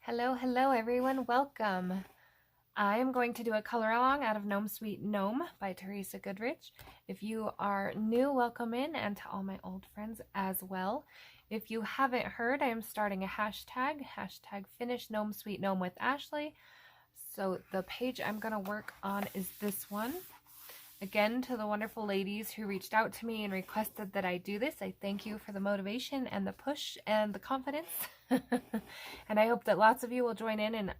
Hello everyone, welcome. I am going to do a color along out of Gnome Sweet Gnome by Teresagoodridge. If you are new, welcome in, and to all my old friends as well. If you haven't heard, I am starting a hashtag finishgnomesweetgnomewithashley. So the page I'm going to work on is this one. Again, to the wonderful ladies who reached out to me and requested that I do this, I thank you for the motivation and the push and the confidence. And I hope that lots of you will join in and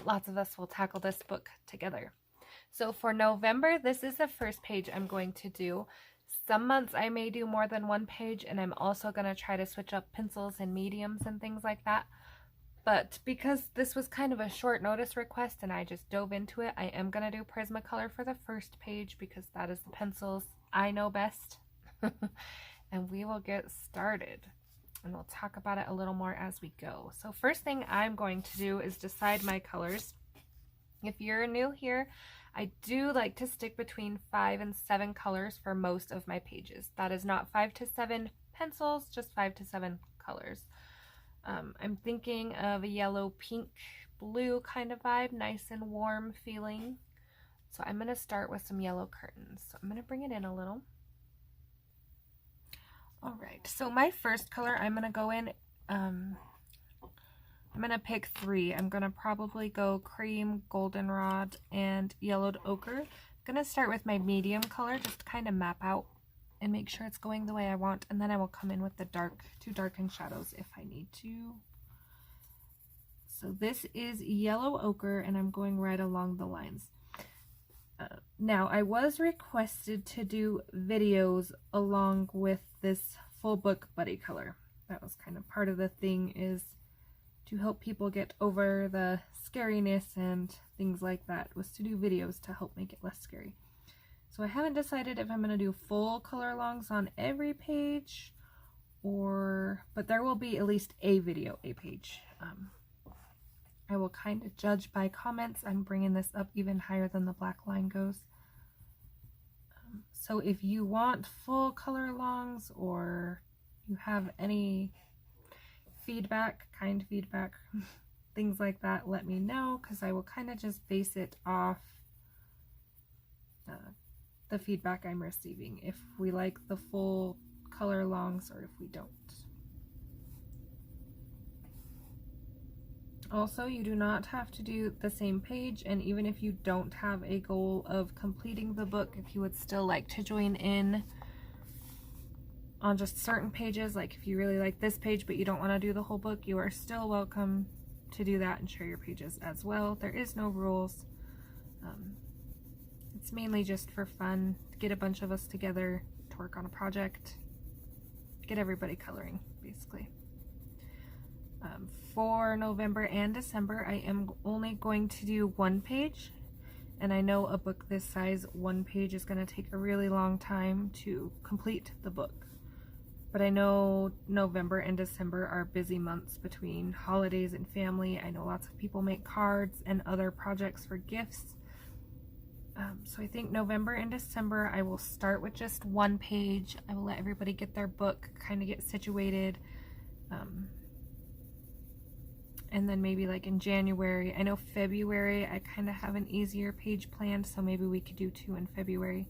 lots of us will tackle this book together. So for November, this is the first page I'm going to do. Some months I may do more than one page, and I'm also going to try to switch up pencils and mediums and things like that. But because this was kind of a short notice request and I just dove into it, I am going to do Prismacolor for the first page because that is the pencils I know best. And we will get started. And we'll talk about it a little more as we go. So first thing I'm going to do is decide my colors. If you're new here, I do like to stick between 5 and 7 colors for most of my pages. That is not 5 to 7 pencils, just 5 to 7 colors. I'm thinking of a yellow, pink, blue kind of vibe, nice and warm feeling. So I'm going to start with some yellow curtains. So I'm going to bring it in a little. All right, so my first color I'm going to go in, I'm going to pick 3. I'm going to probably go cream, goldenrod, and yellowed ochre. I'm going to start with my medium color just to kind of map out and make sure it's going the way I want, and then I will come in with the two darkened shadows if I need to. So this is yellow ochre, and I'm going right along the lines. Now, I was requested to do videos along with this full book buddy color. That was kind of part of the thing, is to help people get over the scariness and things like that, was to do videos to help make it less scary. So I haven't decided if I'm going to do full color alongs on every page, but there will be at least a video a page. I will kind of judge by comments. I'm bringing this up even higher than the black line goes. So if you want full color alongs or you have any feedback, kind feedback, things like that, let me know, because I will kind of just base it off the feedback I'm receiving, if we like the full color alongs or if we don't. Also, you do not have to do the same page, and even if you don't have a goal of completing the book, if you would still like to join in on just certain pages, like if you really like this page but you don't want to do the whole book, you are still welcome to do that and share your pages as well. There is no rules. It's mainly just for fun, to get a bunch of us together to work on a project, get everybody coloring, basically. For November and December, I am only going to do one page, and I know a book this size, one page is going to take a really long time to complete the book. But I know November and December are busy months between holidays and family. I know lots of people make cards and other projects for gifts. So I think November and December I will start with just one page. I will let everybody get their book, kind of get situated. And then maybe like in January, I know February I kind of have an easier page planned, so maybe we could do 2 in February.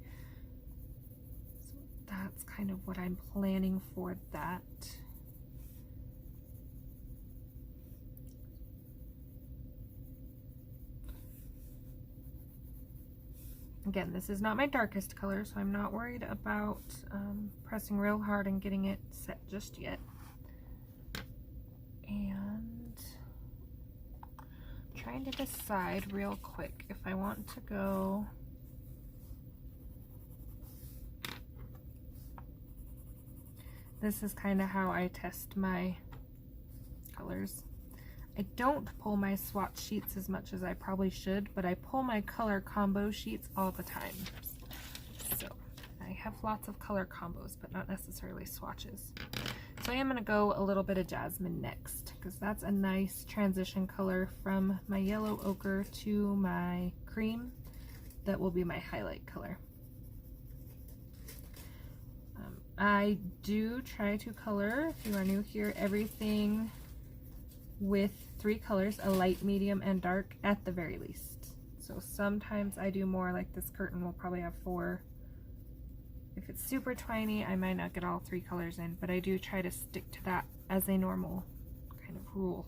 So that's kind of what I'm planning for that. Again, this is not my darkest color, so I'm not worried about pressing real hard and getting it set just yet. And I'm trying to decide real quick if I want to go this is kind of how I test my colors. I don't pull my swatch sheets as much as I probably should, but I pull my color combo sheets all the time. So I have lots of color combos, but not necessarily swatches. So I am going to go a little bit of jasmine next, because that's a nice transition color from my yellow ochre to my cream. That will be my highlight color. I do try to color, if you are new here, everything with 3 colors, a light, medium, and dark at the very least. So sometimes I do more, like this curtain will probably have 4. If it's super tiny, I might not get all 3 colors in, but I do try to stick to that as a normal kind of rule.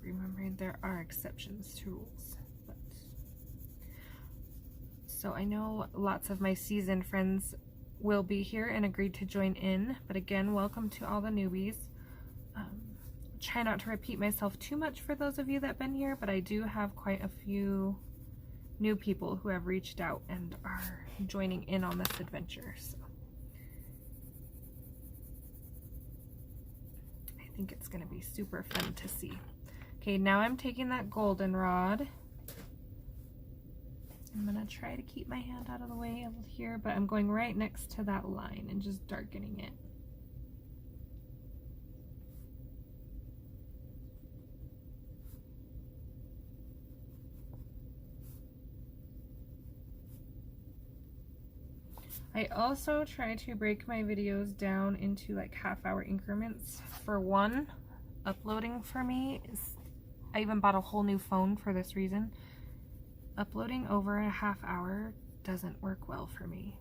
Remembering there are exceptions to rules. But so I know lots of my seasoned friends will be here and agreed to join in, but again, welcome to all the newbies. Try not to repeat myself too much for those of you that have been here, but I do have quite a few new people who have reached out and are joining in on this adventure. So I think it's going to be super fun to see. Okay, now I'm taking that goldenrod. I'm going to try to keep my hand out of the way here, but I'm going right next to that line and just darkening it. I also try to break my videos down into like half-hour increments. For one, uploading for me is, I even bought a whole new phone for this reason. Uploading over a half hour doesn't work well for me.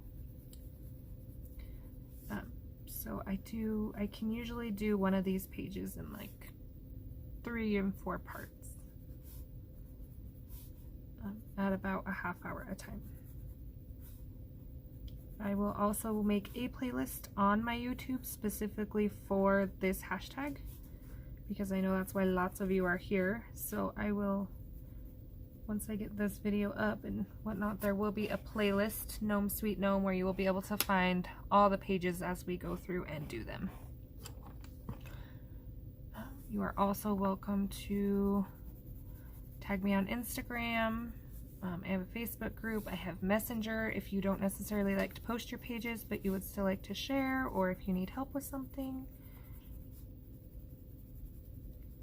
So I can usually do one of these pages in like 3 and 4 parts at about a half hour at a time. I will also make a playlist on my YouTube specifically for this hashtag, because I know that's why lots of you are here. So I will, once I get this video up and whatnot, there will be a playlist, Gnome Sweet Gnome, where you will be able to find all the pages as we go through and do them. You are also welcome to tag me on Instagram. I have a Facebook group. I have Messenger if you don't necessarily like to post your pages, but you would still like to share, or if you need help with something.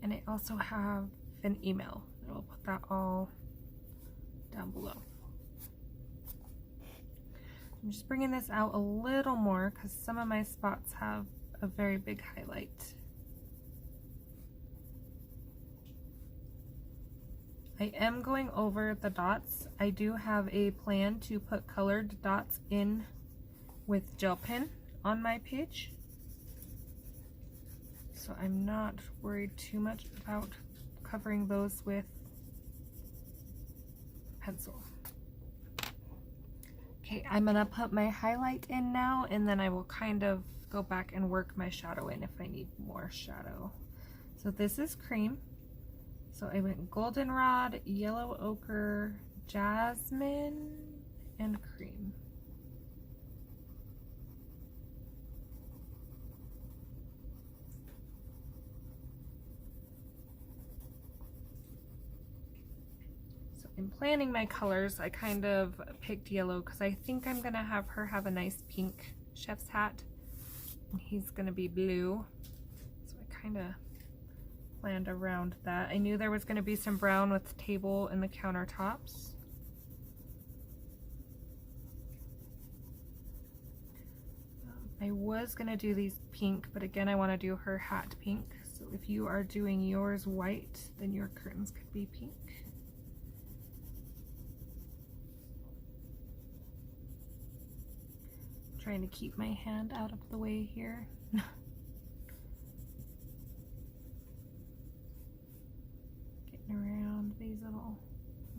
And I also have an email. I will put that all down below. I'm just bringing this out a little more because some of my spots have a very big highlight. I am going over the dots. I do have a plan to put colored dots in with gel pen on my page, so I'm not worried too much about covering those with pencil. Okay, I'm gonna put my highlight in now, and then I will kind of go back and work my shadow in if I need more shadow. So this is cream. So I went goldenrod, yellow ochre, jasmine, and cream. So in planning my colors, I kind of picked yellow because I think I'm gonna have her have a nice pink chef's hat, and he's gonna be blue. So I kind of planned around that. I knew there was going to be some brown with the table and the countertops. I was going to do these pink, but again I want to do her hat pink. So if you are doing yours white, then your curtains could be pink. I'm trying to keep my hand out of the way here. Around these little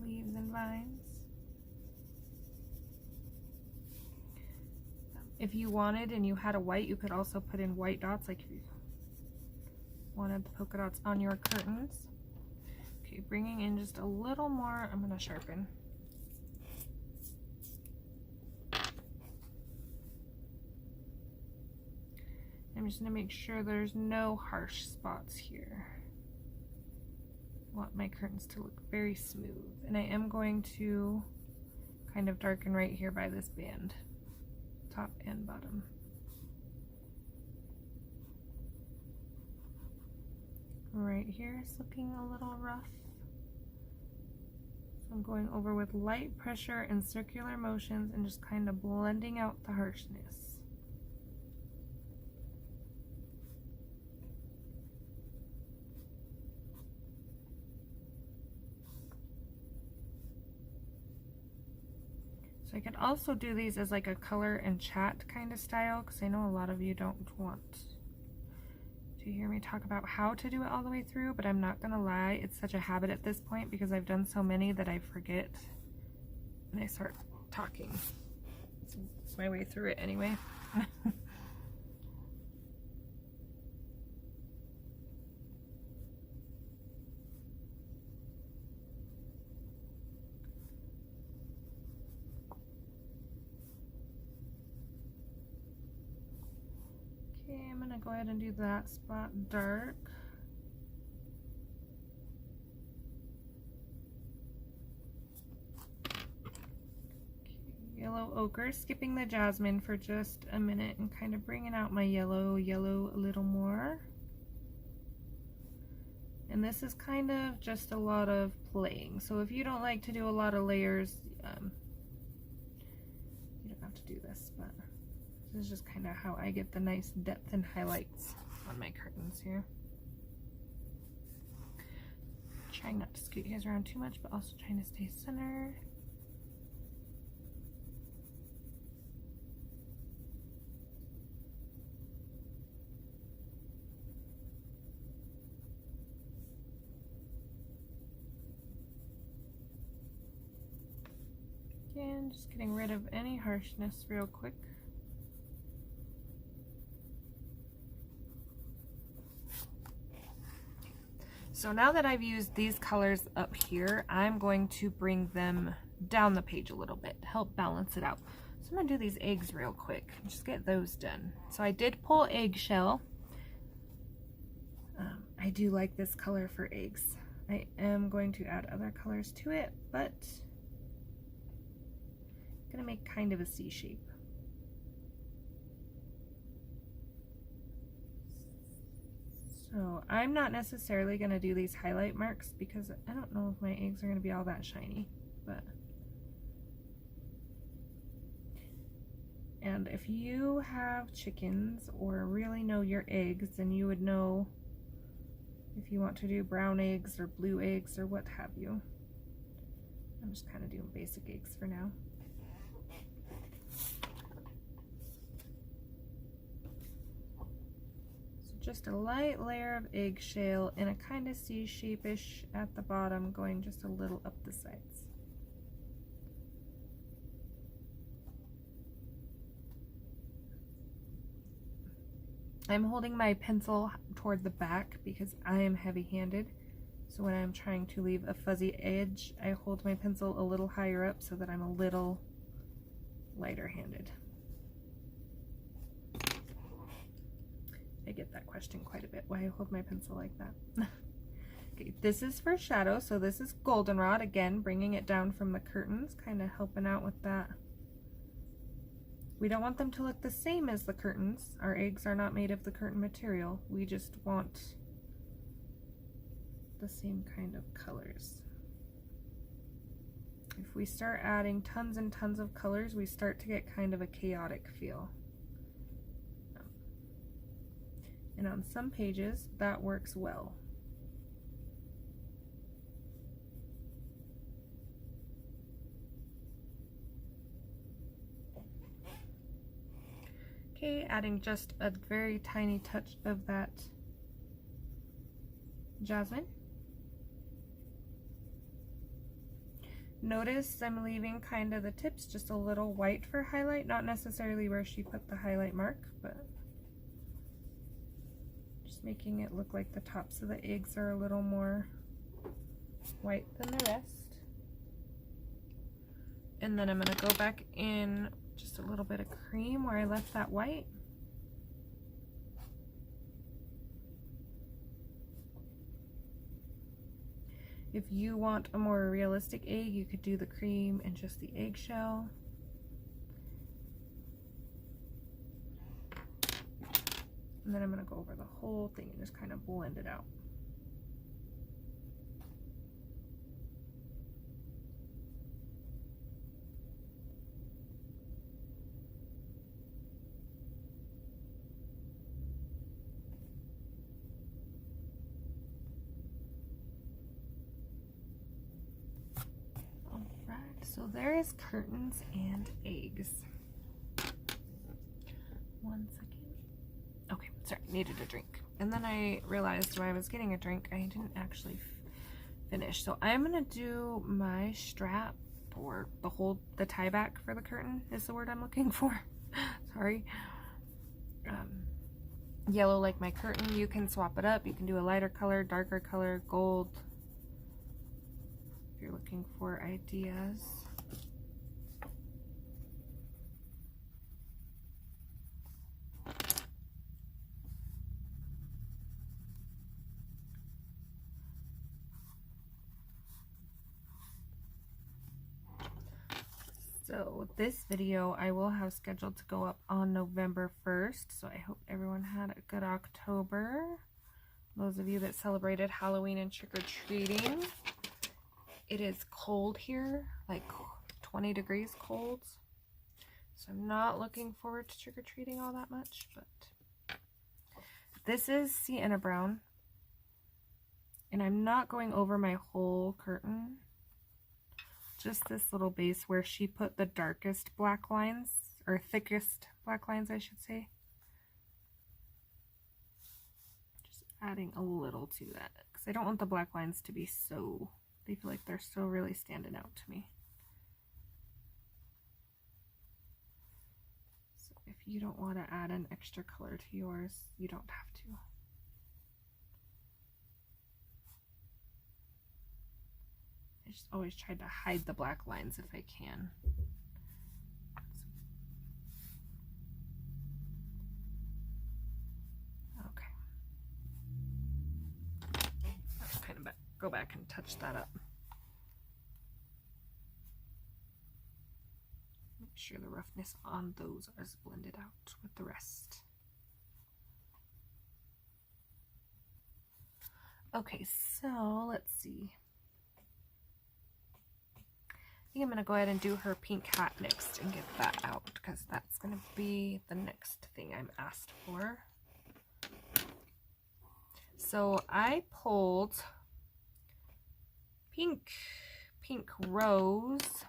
leaves and vines. If you wanted and you had a white, you could also put in white dots, like if you wanted the polka dots on your curtains. Okay, bringing in just a little more, I'm going to sharpen. I'm just going to make sure there's no harsh spots here. I want my curtains to look very smooth, and I am going to kind of darken right here by this band, top and bottom. Right here is looking a little rough, so I'm going over with light pressure and circular motions and just kind of blending out the harshness. So I could also do these as like a color and chat kind of style, because I know a lot of you don't want to hear me talk about how to do it all the way through, but I'm not gonna lie, it's such a habit at this point because I've done so many that I forget and I start talking. It's my way through it anyway. Okay, I'm gonna go ahead and do that spot dark. Yellow ochre, skipping the jasmine for just a minute and kind of bringing out my yellow a little more. And this is kind of just a lot of playing. So if you don't like to do a lot of layers, you don't have to do this, but this is just kind of how I get the nice depth and highlights on my curtains here. Trying not to scoot you guys around too much, but also trying to stay centered. Again, just getting rid of any harshness real quick. So now that I've used these colors up here, I'm going to bring them down the page a little bit to help balance it out. So I'm gonna do these eggs real quick and just get those done. So I did pull eggshell. I do like this color for eggs. I am going to add other colors to it, but I'm gonna make kind of a C shape. So I'm not necessarily going to do these highlight marks because I don't know if my eggs are going to be all that shiny, but and if you have chickens or really know your eggs, then you would know if you want to do brown eggs or blue eggs or what have you. I'm just kind of doing basic eggs for now. Just a light layer of eggshell in a kind of C shape-ish at the bottom, going just a little up the sides. I'm holding my pencil toward the back because I am heavy-handed. So when I'm trying to leave a fuzzy edge, I hold my pencil a little higher up so that I'm a little lighter-handed. I get that question quite a bit, why I hold my pencil like that. Okay, this is for shadow, so this is goldenrod, again, bringing it down from the curtains, kind of helping out with that. We don't want them to look the same as the curtains. Our eggs are not made of the curtain material. We just want the same kind of colors. If we start adding tons and tons of colors, we start to get kind of a chaotic feel. And on some pages, that works well. Okay, adding just a very tiny touch of that jasmine. Notice I'm leaving kind of the tips just a little white for highlight, not necessarily where she put the highlight mark, but making it look like the tops of the eggs are a little more white than the rest. And then I'm going to go back in just a little bit of cream where I left that white. If you want a more realistic egg, you could do the cream and just the eggshell. And then I'm going to go over the whole thing and just kind of blend it out. So there is curtains and eggs. 1 second. Okay, sorry, needed a drink. And then I realized when I was getting a drink, I didn't actually finish. So I'm gonna do my strap, or the tie back for the curtain is the word I'm looking for. Sorry. Yellow like my curtain. You can swap it up. You can do a lighter color, darker color, gold. If you're looking for ideas. So this video I will have scheduled to go up on November 1st. So I hope everyone had a good October. Those of you that celebrated Halloween and trick-or-treating. It is cold here, like 20 degrees cold. So I'm not looking forward to trick-or-treating all that much, but this is Sienna Brown. And I'm not going over my whole curtain. Just this little base where she put the darkest black lines, or thickest black lines, I should say. Just adding a little to that, because I don't want the black lines to be so, they feel like they're still really standing out to me. So if you don't want to add an extra color to yours, you don't have to. I just always try to hide the black lines if I can. Okay. Let's kind of go back and touch that up. Make sure the roughness on those is blended out with the rest. Okay, so let's see. I think I'm going to go ahead and do her pink hat next and get that out, because that's going to be the next thing I'm asked for. So I pulled pink rose.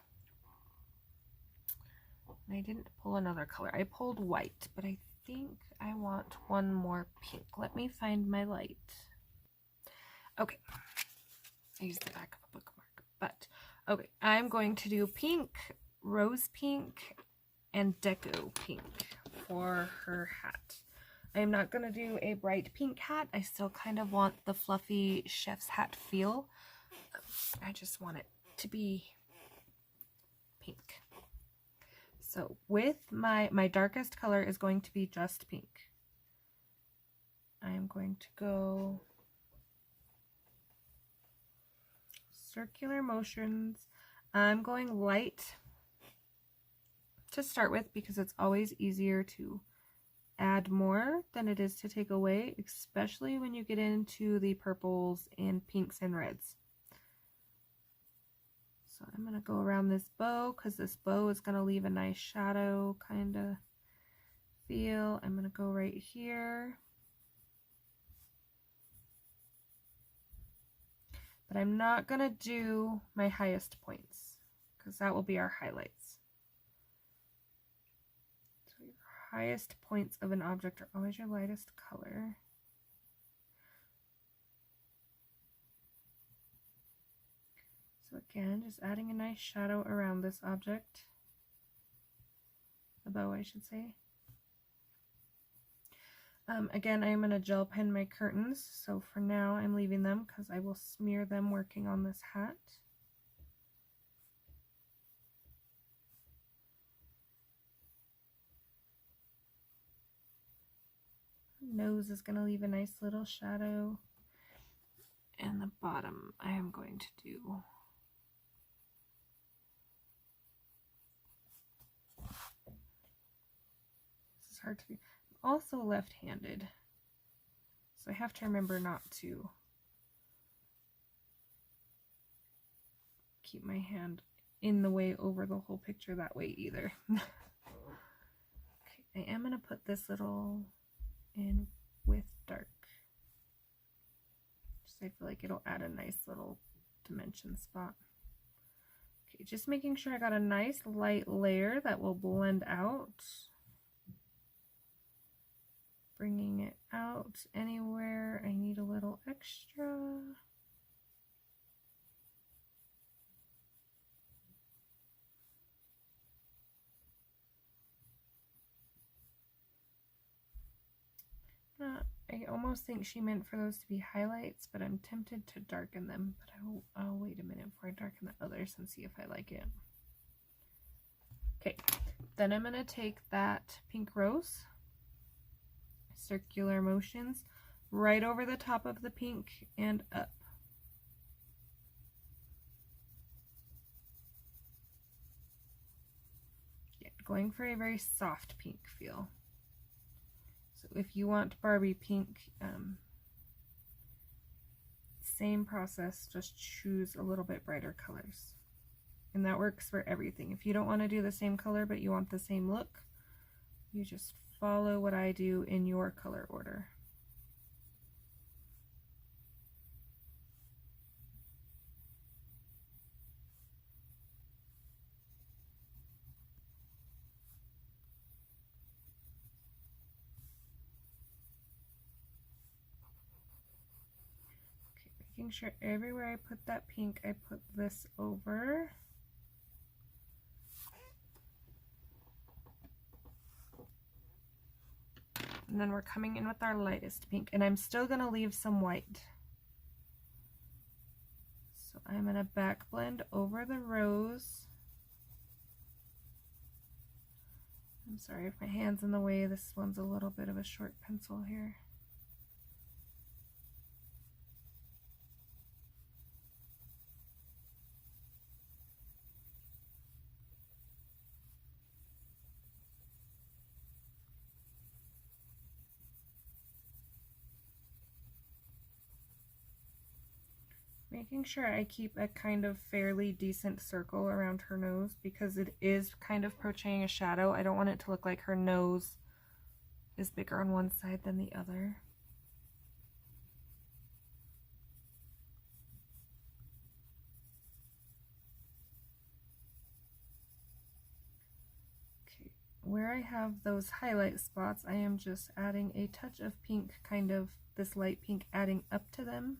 And I didn't pull another color. I pulled white, but I think I want one more pink. Let me find my light. Okay. I used the back of a bookmark, but okay, I'm going to do pink, rose pink, and deco pink for her hat. I am not going to do a bright pink hat. I still kind of want the fluffy chef's hat feel. I just want it to be pink. So with my darkest color is going to be just pink. I am going to go circular motions. I'm going light to start with because it's always easier to add more than it is to take away, especially when you get into the purples and pinks and reds. So I'm going to go around this bow because this bow is going to leave a nice shadow kind of feel. I'm going to go right here. But I'm not going to do my highest points because that will be our highlights. So your highest points of an object are always your lightest color. So again, just adding a nice shadow around this object. The bow, I should say. Again, I'm going to gel pen my curtains, so for now I'm leaving them because I will smear them working on this hat. Nose is going to leave a nice little shadow, and the bottom I am going to do this is hard to do. Also left-handed, so I have to remember not to keep my hand in the way over the whole picture that way either. Okay, I am going to put this little in with dark. Just I feel like it'll add a nice little dimension spot. Okay, just making sure I got a nice light layer that will blend out. Bringing it out anywhere I need a little extra. I almost think she meant for those to be highlights, but I'm tempted to darken them. But I'll wait a minute before I darken the others and see if I like it. Okay, then I'm going to take that pink rose, circular motions, right over the top of the pink and up. Yeah, going for a very soft pink feel. So if you want Barbie pink, same process, just choose a little bit brighter colors. And that works for everything. If you don't want to do the same color but you want the same look, you just follow what I do in your color order. Making sure everywhere I put that pink, I put this over. And then we're coming in with our lightest pink, and I'm still going to leave some white. So I'm going to back blend over the rose. I'm sorry if my hand's in the way, this one's a little bit of a short pencil here. Making sure I keep a kind of fairly decent circle around her nose because it is kind of portraying a shadow. I don't want it to look like her nose is bigger on one side than the other. Okay, where I have those highlight spots, I am just adding a touch of pink, kind of this light pink, adding up to them.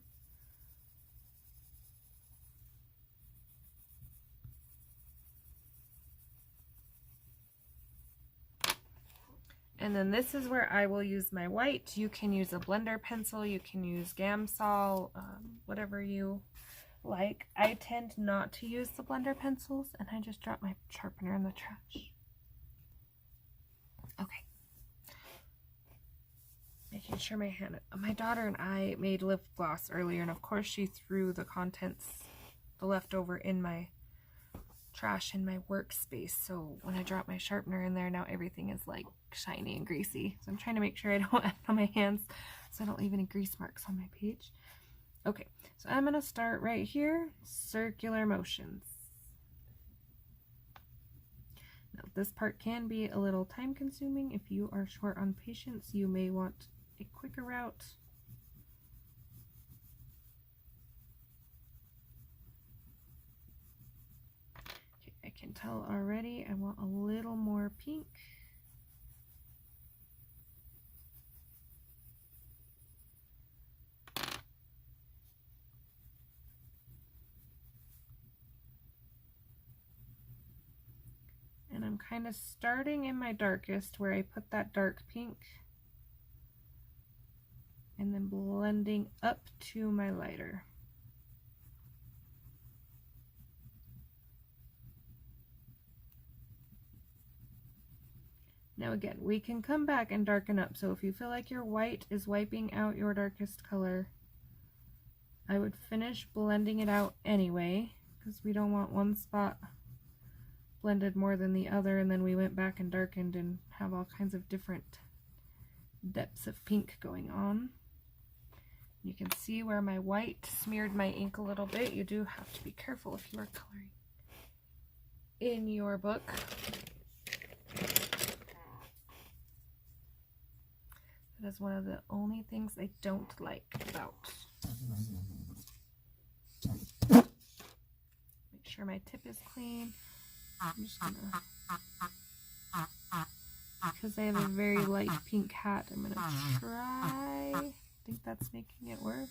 And then this is where I will use my white. You can use a blender pencil, you can use Gamsol, whatever you like. I tend not to use the blender pencils, and I just dropped my sharpener in the trash. Okay. Making sure my daughter and I made lip gloss earlier, and of course she threw the contents, the leftover, in my trash in my workspace. So when I drop my sharpener in there, now everything is like shiny and greasy. So I'm trying to make sure I don't add on my hands so I don't leave any grease marks on my page. Okay, so I'm going to start right here, circular motions. Now this part can be a little time consuming. If you are short on patience, you may want a quicker route. I can tell already I want a little more pink. And I'm kind of starting in my darkest where I put that dark pink and then blending up to my lighter. Now again, we can come back and darken up. So if you feel like your white is wiping out your darkest color, I would finish blending it out anyway, because we don't want one spot blended more than the other and then we went back and darkened and have all kinds of different depths of pink going on. You can see where my white smeared my ink a little bit. You do have to be careful if you are coloring in your book. That is one of the only things I don't like about. Make sure my tip is clean. I'm just gonna, because I have a very light pink hat, I'm gonna try. I think that's making it worse.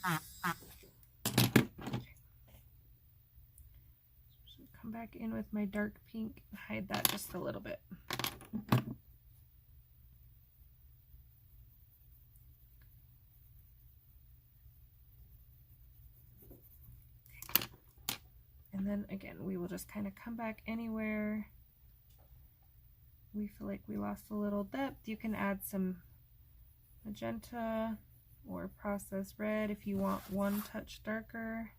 So come back in with my dark pink and hide that just a little bit. And then again, we will just kind of come back anywhere we feel like we lost a little depth. You can add some magenta or processed red if you want one touch darker.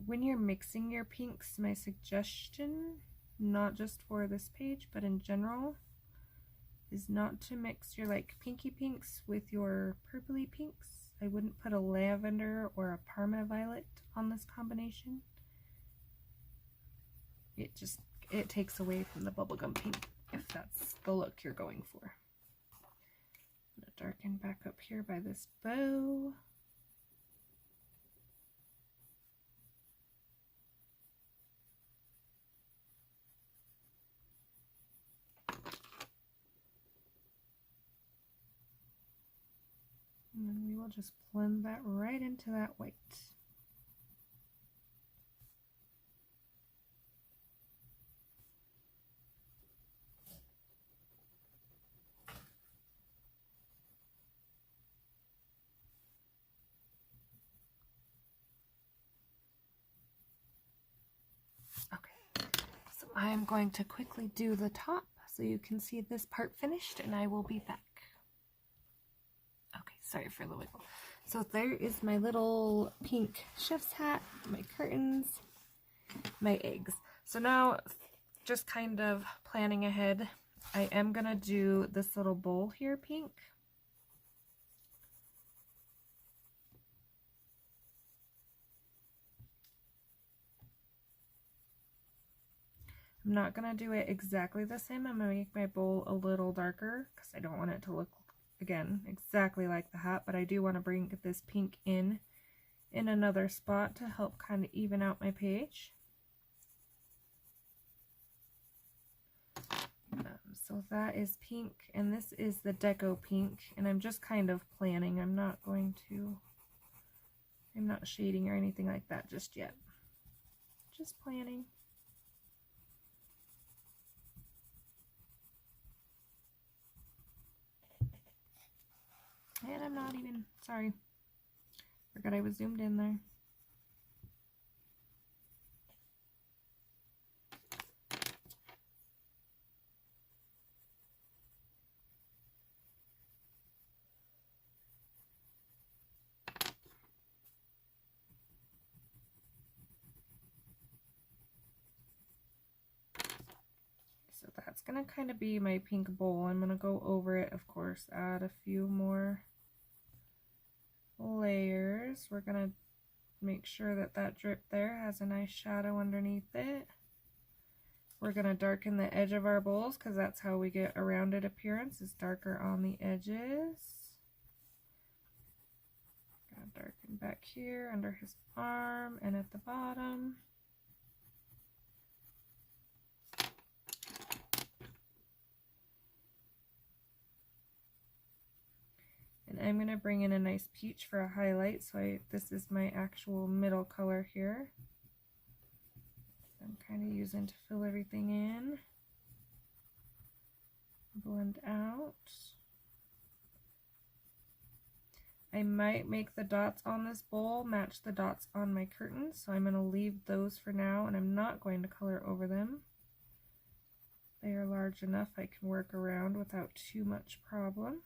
When you're mixing your pinks, my suggestion, not just for this page, but in general, is not to mix your like pinky pinks with your purpley pinks. I wouldn't put a lavender or a Parma violet on this combination. It takes away from the bubblegum pink if that's the look you're going for. I'm gonna darken back up here by this bow. And then we will just blend that right into that white. Okay, so I am going to quickly do the top so you can see this part finished, and I will be back. Okay, sorry for the wiggle. So there is my little pink chef's hat, my curtains, my eggs. So now, just kind of planning ahead, I am gonna do this little bowl here pink. I'm not gonna do it exactly the same. I'm gonna make my bowl a little darker because I don't want it to look, again, exactly like the hat, but I do want to bring this pink in another spot to help kind of even out my page. So that is pink, and this is the deco pink, and I'm just kind of planning. I'm not shading or anything like that just yet. Just planning. And I'm not even, sorry, forgot I was zoomed in there. So that's gonna kind of be my pink bowl. I'm gonna go over it, of course, add a few more layers. We're gonna make sure that that drip there has a nice shadow underneath it. We're gonna darken the edge of our bowls because that's how we get a rounded appearance, is darker on the edges. Gotta darken back here under his arm and at the bottom. And I'm going to bring in a nice peach for a highlight, so this is my actual middle color here. I'm kind of using to fill everything in. Blend out. I might make the dots on this bowl match the dots on my curtains, so I'm going to leave those for now, and I'm not going to color over them. They are large enough I can work around without too much problem.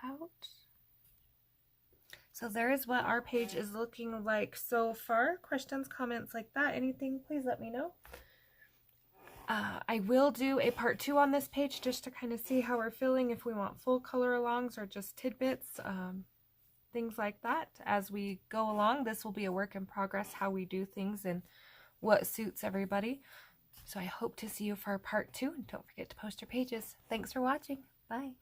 Out. So there is what our page is looking like so far. Questions, comments like that, anything, please let me know. I will do a part 2 on this page just to kind of see how we're feeling, if we want full color alongs or just tidbits. things like that as we go along. This will be a work in progress, how we do things and what suits everybody. So I hope to see you for part 2, and don't forget to post your pages. Thanks for watching. Bye.